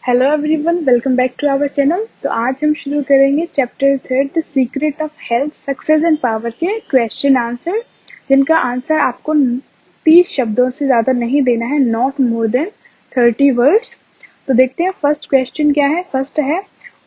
Hello everyone, welcome back to our channel. तो आज हम शुरू करेंगे chapter 3 the secret of health, success and power के क्वेश्चन आंसर, जिनका आंसर आपको 30 शब्दों से ज़्यादा नहीं देना है, नॉट मोर देन 30 वर्ड्स। तो देखते हैं फर्स्ट क्वेश्चन क्या है। फर्स्ट है,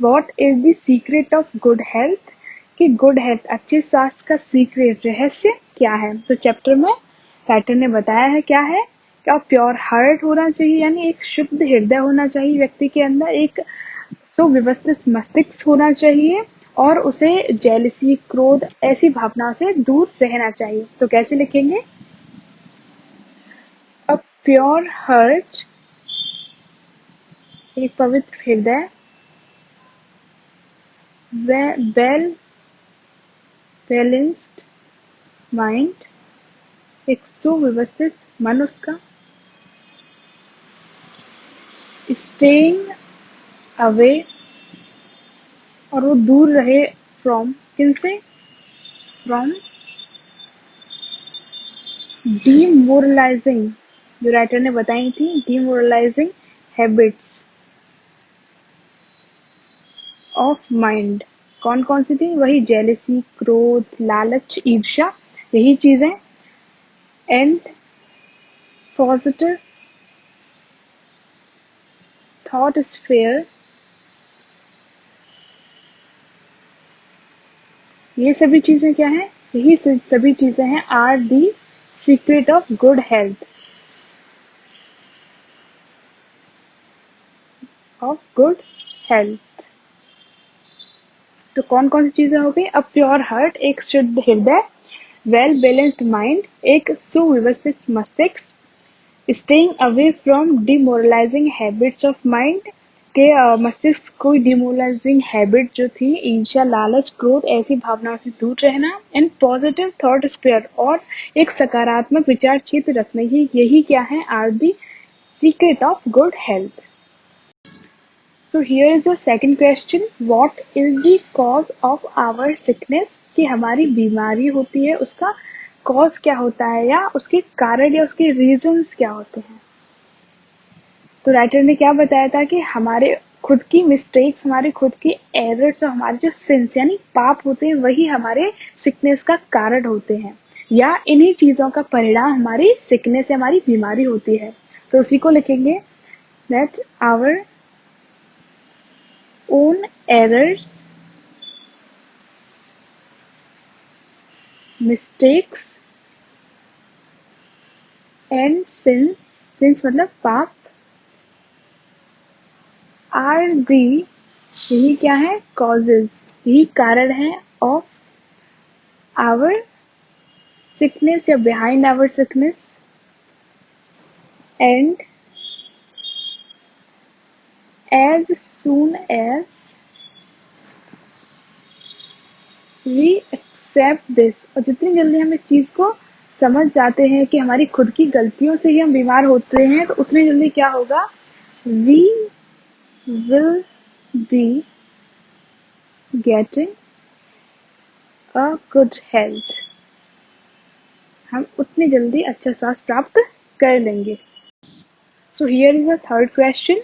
what is the secret of good health, कि गुड हेल्थ, अच्छे स्वास्थ्य का सीक्रेट, रहस्य क्या है। तो चैप्टर में राइटर ने बताया है क्या है, क्या प्योर हार्ट होना चाहिए, यानी एक शुद्ध हृदय होना चाहिए व्यक्ति के अंदर, एक सुव्यवस्थित मस्तिष्क होना चाहिए, और उसे जेलसी, क्रोध, ऐसी भावनाओं से दूर रहना चाहिए। तो कैसे लिखेंगे? अ प्योर हार्ट, एक पवित्र हृदय, वेल बैलेंस्ड माइंड, एक सुव्यवस्थित मन उसका, स्टेइंग अवे, और वो दूर रहे फ्रॉम, किनसे? फ्रॉम डीमोरलाइजिंग, जो राइटर ने बताई थी, डीमोरलाइजिंग हैबिट्स ऑफ माइंड। कौन कौन सी थी? वही जेलसी, क्रोध, लालच, ईर्ष्या, यही चीजें। एंड पॉजिटिव थॉट स्फेयर, ये सभी चीजें क्या है? यही सभी चीजें हैं are the secret of good health, of good health. तो कौन कौन सी चीजें हो गई? अ प्योर हार्ट, एक शुद्ध हृदय, वेल बैलेंस्ड माइंड, एक सुव्यवस्थित मस्तिष्क, staying away from demoralising habits of mind, के मस्तिष्क कोई डिमोरलाइजिंग हैबिट जो थी, ईर्ष्या, लालच, क्रोध, ऐसी भावनाओं से दूर रहना। एंड पॉजिटिव थॉट स्पेयर, और एक सकारात्मक विचार क्षेत्र रखना। यही क्या है? Are the secret of good health. So here is the second question, what is the cause of our sickness, कि हमारी बीमारी होती है उसका कॉज क्या होता है, या उसके कारण या उसके रीजंस क्या होते हैं। तो राइटर ने क्या बताया था कि हमारे खुद की मिस्टेक्स, हमारे खुद की एरर्स, और हमारे जो सिंस यानी पाप होते हैं, वही हमारे सिकनेस का कारण होते हैं, या इन्हीं चीजों का परिणाम हमारी सिकनेस या हमारी बीमारी होती है। तो उसी को लिखेंगे, that's our own errors, mistakes and sins, sins मतलब पाप, are the, यही क्या है? causes, यही कारण है of our sickness या behind our sickness, and as soon as we accept this, और जितनी जल्दी हम इस चीज को समझ जाते हैं कि हमारी खुद की गलतियों से ही हम बीमार होते हैं, तो उतनी जल्दी क्या होगा? we will be getting a good health, हम उतनी जल्दी अच्छा स्वास्थ्य प्राप्त कर लेंगे। So here is the third question,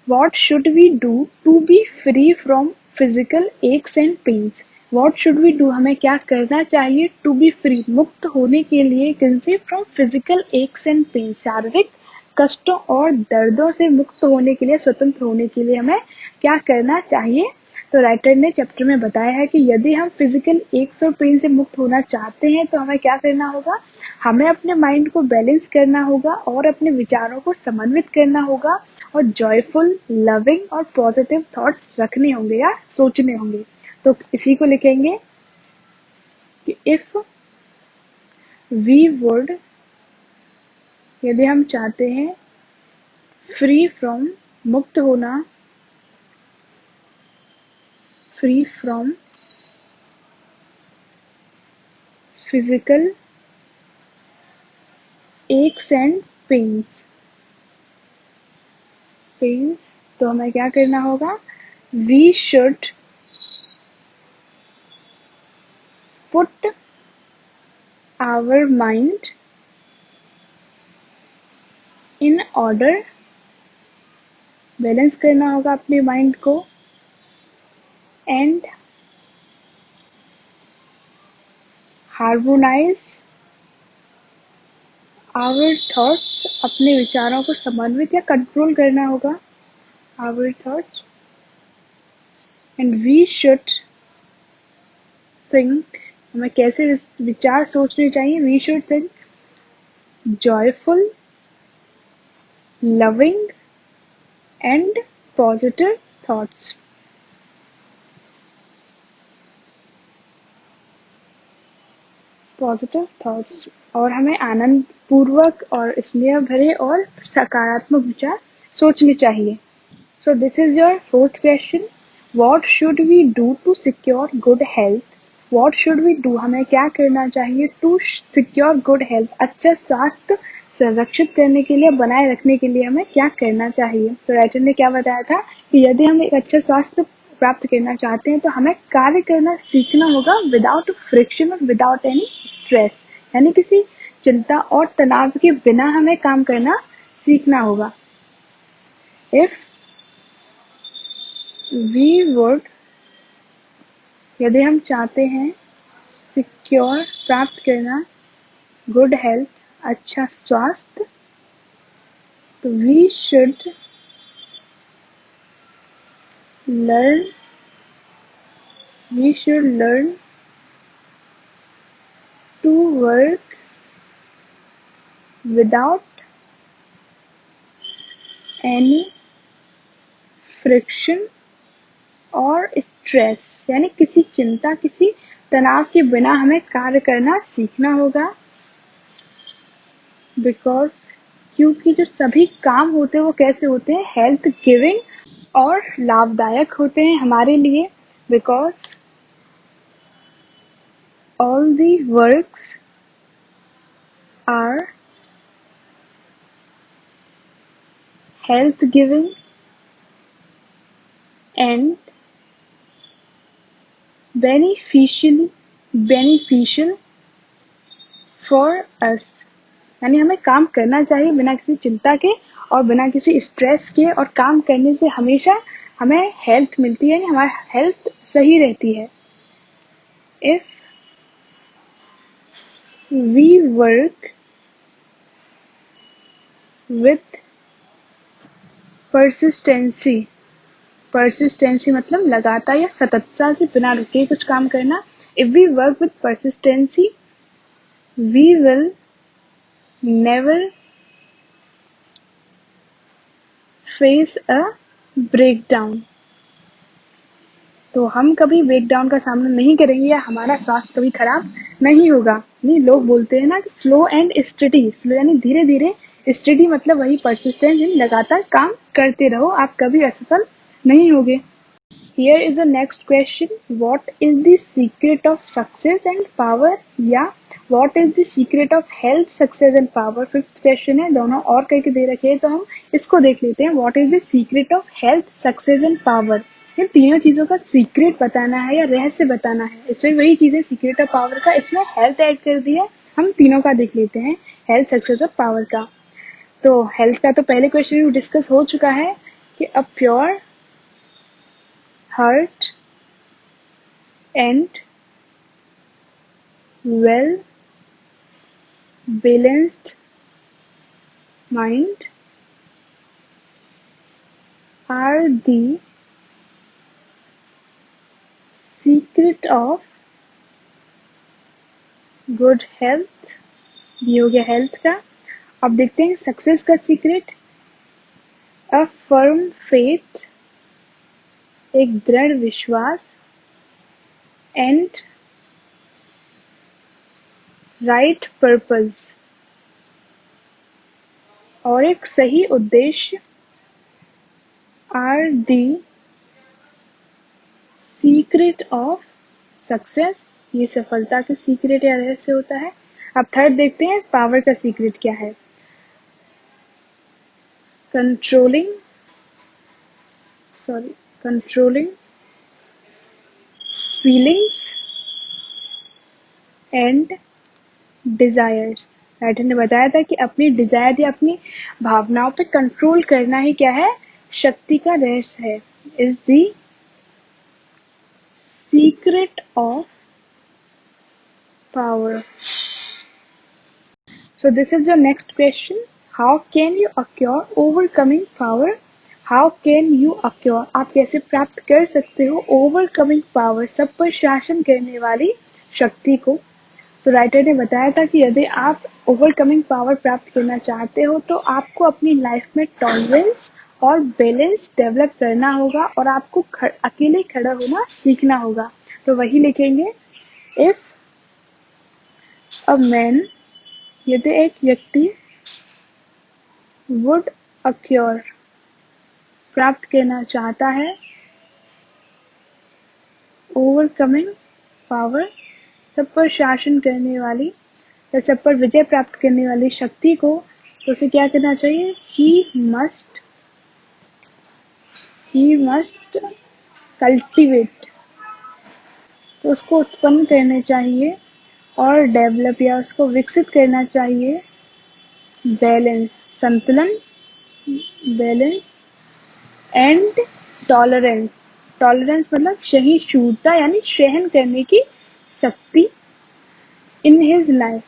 what should we do to be free from physical aches and pains. What should we do, हमें क्या करना चाहिए टू बी फ्री, मुक्त होने के लिए, किनसे? From physical aches and pain, शारीरिक कष्टों और दर्दों से मुक्त होने के लिए, स्वतंत्र होने के लिए हमें क्या करना चाहिए। तो राइटर ने चैप्टर में बताया है कि यदि हम फिजिकल एक्स और पेन से मुक्त होना चाहते हैं, तो हमें क्या करना होगा? हमें अपने माइंड को बैलेंस करना होगा, और अपने विचारों को समन्वित करना होगा, और जॉयफुल, लविंग और पॉजिटिव थॉट्स रखने होंगे या सोचने होंगे। तो इसी को लिखेंगे कि इफ वी वुड, यदि हम चाहते हैं, फ्री फ्रॉम, मुक्त होना, free from physical aches and pains, pains, तो हमें क्या करना होगा? We should put our mind in order balance करना होगा अपने माइंड को, एंड हार्मोनाइज आवर थॉट्स, अपने विचारों को समन्वित या कंट्रोल करना होगा our thoughts, and we should think, हमें कैसे विचार सोचने चाहिए, we should think joyful, loving and positive thoughts. Positive thoughts, और हमें आनंद पूर्वक और स्नेह भरे और सकारात्मक विचार सोचने चाहिए। So this is your fourth question, what should we do to secure good health? What should we do, हमें क्या करना चाहिए टू सिक्योर गुड हेल्थ, अच्छा स्वास्थ्य संरक्षित करने के लिए, बनाए रखने के लिए हमें क्या करना चाहिए? तो राइटर ने क्या बताया था कि यदि हम एक अच्छा स्वास्थ्य प्राप्त करना चाहते हैं तो हमें कार्य करना सीखना होगा विदाउट फ्रिक्शन और विदाउट एनी स्ट्रेस, यानी किसी चिंता और तनाव के बिना हमें काम करना सीखना होगा। इफ वी वुड, यदि हम चाहते हैं सिक्योर प्राप्त करना गुड हेल्थ, अच्छा स्वास्थ्य, तो we should learn, we should learn to work without any friction और स्ट्रेस, यानी किसी चिंता किसी तनाव के बिना हमें कार्य करना सीखना होगा। बिकॉज, क्योंकि जो सभी काम होते हैं वो कैसे होते हैं, हेल्थ गिविंग और लाभदायक होते हैं हमारे लिए। Because all the works are health giving and beneficial for us, यानी हमें काम करना चाहिए बिना किसी चिंता के और बिना किसी स्ट्रेस के, और काम करने से हमेशा हमें हेल्थ मिलती है, हमारी हेल्थ सही रहती है। If we work with persistency, persistency मतलब लगातार या सततता से बिना रुके कुछ काम करना। If we work with persistency we will never face a breakdown, तो हम कभी ब्रेकडाउन का सामना नहीं करेंगे या हमारा स्वास्थ्य कभी खराब नहीं होगा। नहीं, लोग बोलते हैं ना कि स्लो एंड स्टडी, स्लो यानी धीरे धीरे, स्टडी मतलब वही परसिस्टेंस, यानी लगातार काम करते रहो, आप कभी असफल नहीं होगे। Here is the next question. What is the secret of success and power? या what is the secret of health, success and power? Fifth question है, दोनों और करके दे रखे हैं तो हम इसको देख लेते हैं। What is the secret of health, success and power? ये तीनों चीजों का सीक्रेट बताना है या रहस्य बताना है। इसमें वही चीजें सीक्रेट ऑफ पावर का, इसमें हेल्थ ऐड कर दिया। हम तीनों का देख लेते हैं, हेल्थ, सक्सेस और पावर का। तो हेल्थ का तो पहले क्वेश्चन में डिस्कस हो चुका है कि a pure heart and well balanced mind are the secret of good health। ये हो गया हेल्थ का। अब देखते हैं सक्सेस का सीक्रेट, अ फर्म फेथ, एक दृढ़ विश्वास, एंड राइट पर्पस, और एक सही उद्देश्य, are the secret of success, ये सफलता के सीक्रेट या रहस्य होता है। अब थर्ड देखते हैं पावर का सीक्रेट क्या है, controlling feelings and desires. Writer ने बताया था कि अपनी डिजायर या अपनी भावनाओं पे कंट्रोल करना ही क्या है, शक्ति का रहस्य है, is the secret of power. So this is your next question. How can you acquire overcoming power? How can you acquire? आप कैसे प्राप्त कर सकते हो overcoming power, सब पर शासन करने वाली शक्ति को. तो राइटर ने बताया था कि यदि आप ओवरकमिंग पावर प्राप्त करना चाहते हो तो आपको अपनी लाइफ में टॉलरेंस और बैलेंस डेवलप करना होगा और आपको अकेले खड़ा होना सीखना होगा. तो वही लिखेंगे, इफ अ मैन, यदि एक व्यक्ति वुड अक्योर, प्राप्त करना चाहता है ओवरकमिंग पावर, सब पर शासन करने वाली या सब पर विजय प्राप्त करने वाली शक्ति को, तो उसे क्या करना चाहिए? ही मस्ट कल्टिवेट, तो उसको उत्पन्न करना चाहिए और डेवलप या उसको विकसित करना चाहिए बैलेंस, संतुलन, बैलेंस एंड टॉलरेंस. टॉलरेंस मतलब सहिष्णुता यानी सहन करने की शक्ति इन हिज लाइफ.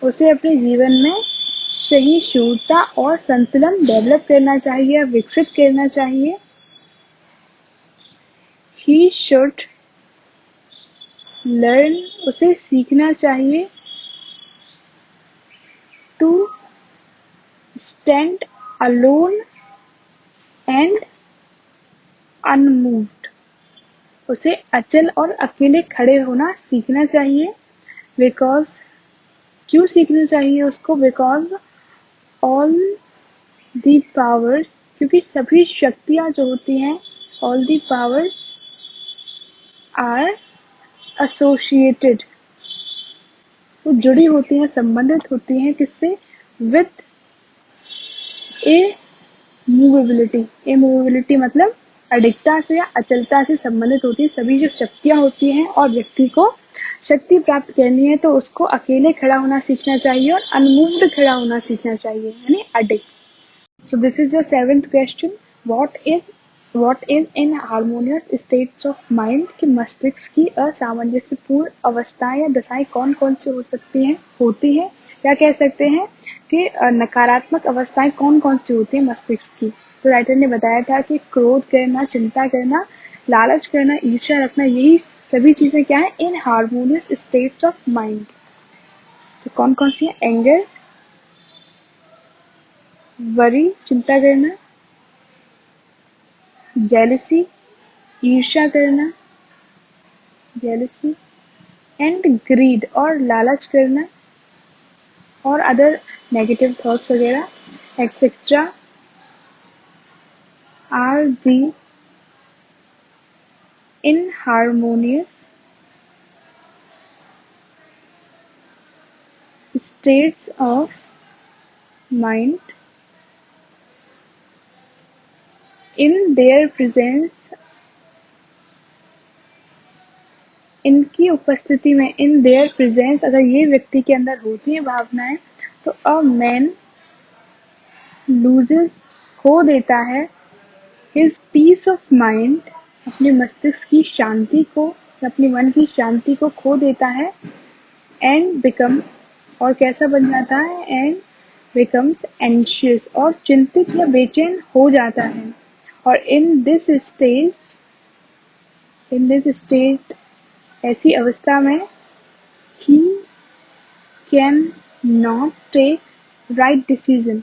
उसे अपने जीवन में सहिष्णुता और संतुलन डेवलप करना चाहिए, विकसित करना चाहिए. ही शुड लर्न, उसे सीखना चाहिए. To stand alone and unmoved, उसे अचल और अकेले खड़े होना सीखना चाहिए. बिकॉज, क्यों सीखना चाहिए उसको? बिकॉज ऑल दी पावर्स, क्योंकि सभी शक्तियाँ जो होती हैं, all the powers are associated, वो जुड़ी होती हैं, संबंधित होती हैं किससे? With immovability. Immovability मतलब अडिगता से या अचलता से संबंधित होती है सभी जो शक्तियाँ होती हैं. और व्यक्ति को शक्ति प्राप्त करनी है तो उसको अकेले खड़ा होना सीखना चाहिए और अनमूव्ड खड़ा होना सीखना चाहिए, यानी अडिग. So this is the seventh question. What is inharmonious states of mind? कि मस्तिष्क की असामंजस्यपूर्ण अवस्थाएं या दशाएं कौन कौन सी हो सकती हैं, होती हैं, या कह सकते हैं कि नकारात्मक अवस्थाएं कौन कौन सी होती हैं मस्तिष्क की. तो राइटर ने बताया था कि क्रोध करना, चिंता करना, लालच करना, ईर्ष्या रखना, यही सभी चीजें क्या है? इनहार्मोनियस स्टेट्स ऑफ माइंड. तो कौन कौन सी है? एंगर, वरी, चिंता करना, जेलसी, ईर्ष्या करना, जेलसी एंड ग्रीड, और लालच करना, और अदर नेगेटिव थॉट्स वगैरह etcetera are the inharmonious states of mind. In their presence, इनकी उपस्थिति में, इन देयर प्रेजेंस, अगर ये व्यक्ति के अंदर होती है भावनाएं, तो अ मैन लूजेस, खो देता है, हिज पीस ऑफ माइंड, अपने मस्तिष्क की शांति को, अपने मन की शांति को खो देता है. एंड बिकम, और कैसा बन जाता है? एंड बिकम्स एंशियस, और चिंतित या बेचैन हो जाता है. और इन दिस स्टेट, ऐसी अवस्था में, he can not take right decision,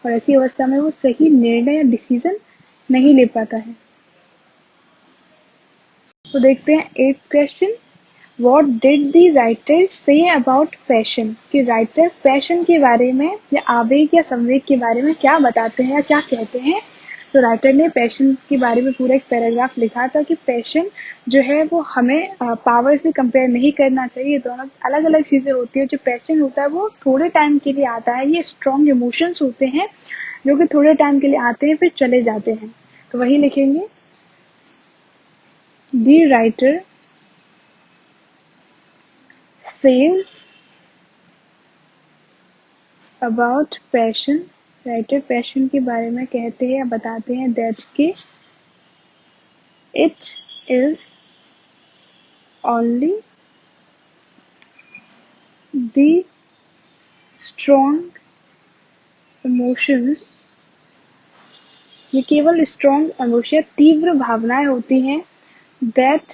और ऐसी अवस्था में वो सही निर्णय या डिसीजन नहीं ले पाता है. तो देखते हैं 8th question. What did the writer say about passion? कि राइटर पैशन के बारे में या आवेग या संवेग के बारे में क्या बताते हैं या क्या कहते हैं. तो राइटर ने पैशन के बारे में पूरा एक पैराग्राफ लिखा था कि पैशन जो है वो हमें पावर से कंपेयर नहीं करना चाहिए. दोनों अलग अलग चीज़ें होती है. जो पैशन होता है वो थोड़े टाइम के लिए आता है, ये स्ट्रॉन्ग इमोशंस होते हैं जो कि थोड़े टाइम के लिए आते हैं फिर चले जाते हैं. तो वही लिखेंगे, the writer says about passion writer passion के बारे में कहते हैं या बताते हैं दैट कि it is only the strong emotions, ये केवल स्ट्रॉन्ग इमोशन तीव्र भावनाएं होती हैं that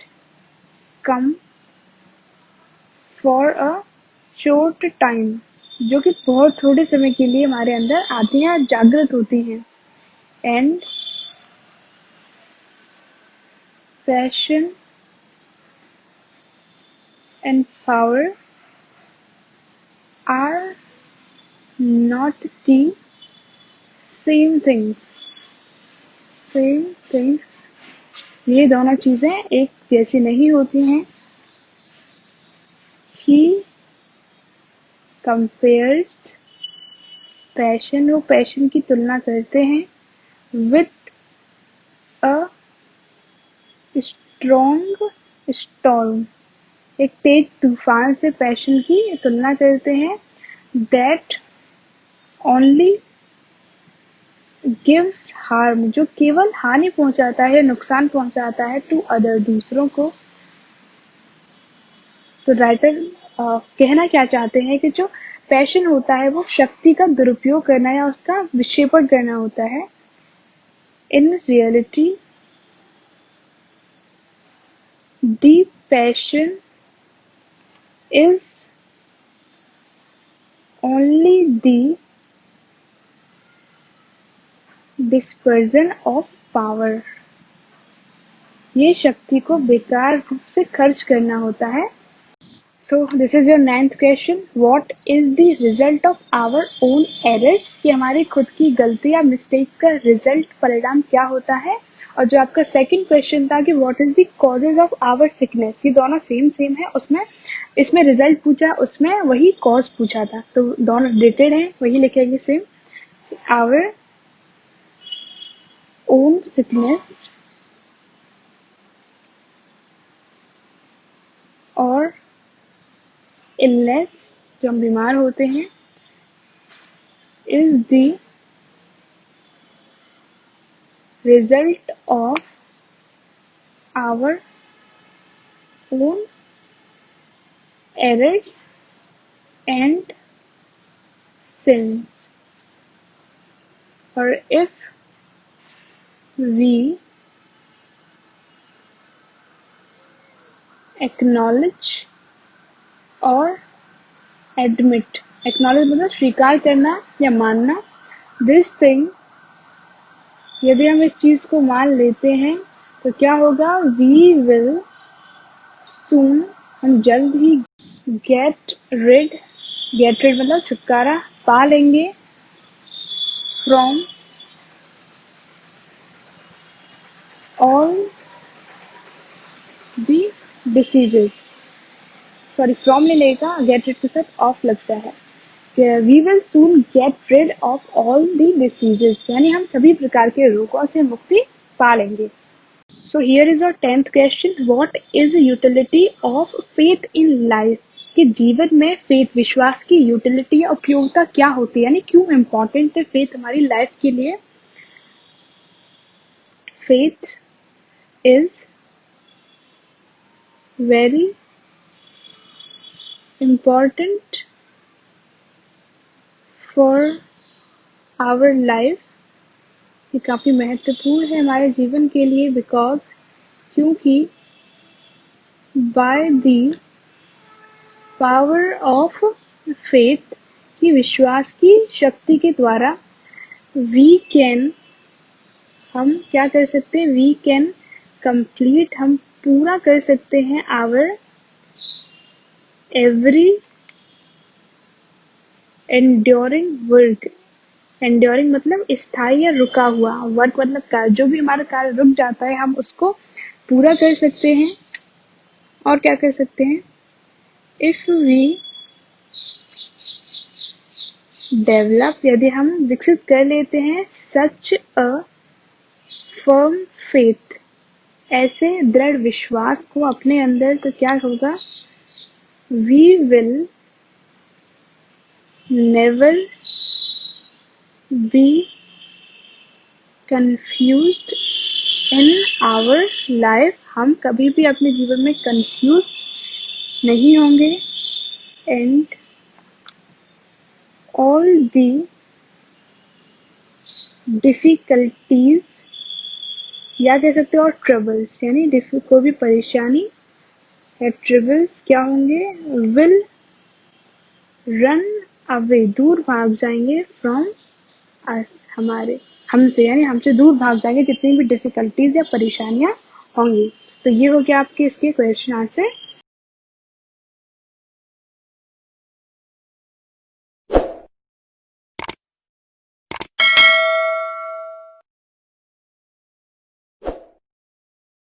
come for a short time, जो कि बहुत थोड़े समय के लिए हमारे अंदर आती हैं, जागृत होती हैं। And passion and power are not the same things. Same things, ये दोनों चीजें एक जैसी नहीं होती हैं। ही कंपेयर्स पैशन, वो पैशन की तुलना करते हैं विथ अ स्ट्रॉन्ग स्टॉर्म, एक तेज तूफान से पैशन की तुलना करते हैं दैट ओनली गिव्स हार्म, जो केवल हानि पहुंचाता है, नुकसान पहुंचाता है टू अदर, दूसरों को। तो राइटर कहना क्या चाहते हैं कि जो पैशन होता है वो शक्ति का दुरुपयोग करना या उसका विक्षेपण करना होता है। In reality the passion is only the dispersion of power, ये शक्ति को बेकार रूप से खर्च करना होता है। So this is your 9th question, what is the result of our own errors, कि हमारी खुद की गलती या मिस्टेक का रिजल्ट, परिणाम क्या होता है। और जो आपका सेकंड क्वेश्चन था कि what is the causes of our sickness, ये दोनों सेम सेम है, उसमें इसमें रिजल्ट पूछा, उसमें वही कॉज पूछा था, तो दोनों रिलेटेड हैं, वही लिखेंगे सेम। आवर ओन सिकनेस और इलनेस, जो हम बीमार होते हैं, is the result of our own errors and sins, or if we acknowledge or admit, acknowledge मतलब स्वीकार करना या मानना, this thing, यदि हम इस चीज को मान लेते हैं तो क्या होगा, we will soon, हम जल्द ही get rid मतलब छुटकारा पा लेंगे from all the diseases, sorry from नहीं लेगा, गेट रिड के साथ ऑफ लगता है, we will soon get rid of all the diseases, यानी हम सभी प्रकार के रोगों से मुक्ति पा लेंगे। So here is our 10th question, what is utility of faith in life, कि जीवन में फेथ, विश्वास की यूटिलिटी या उपयोगिता क्या होती है, यानी क्यों इम्पोर्टेंट है फेथ हमारी लाइफ के लिए। Faith is very important for our life, ये काफ़ी महत्वपूर्ण है हमारे जीवन के लिए, बिकॉज क्योंकि by the power of faith, की विश्वास की शक्ति के द्वारा, वी कैन, हम क्या कर सकते हैं, वी कैन कंप्लीट, हम पूरा कर सकते हैं our every enduring work, enduring मतलब स्थायी या रुका हुआ, वर्क मतलब कार्य, जो भी हमारा कार्य रुक जाता है हम उसको पूरा कर सकते हैं। और क्या कर सकते हैं, इफ वी डेवलप, यदि हम विकसित कर लेते हैं सच अ फर्म फेथ, ऐसे दृढ़ विश्वास को अपने अंदर, तो क्या होगा, we will never be confused in our life, हम कभी भी अपने जीवन में कंफ्यूज नहीं होंगे। एंड ऑल दी डिफिकल्टीज, या कह सकते हो और ट्रबल्स, यानी कोई भी परेशानी या ट्रबल्स क्या होंगे, विल रन अवे, दूर भाग जाएंगे, फ्रॉम अस, हमारे हमसे, यानी हमसे दूर भाग जाएंगे जितनी भी डिफिकल्टीज या परेशानियां होंगी। तो ये हो गया आपके इसके क्वेश्चन आंसर।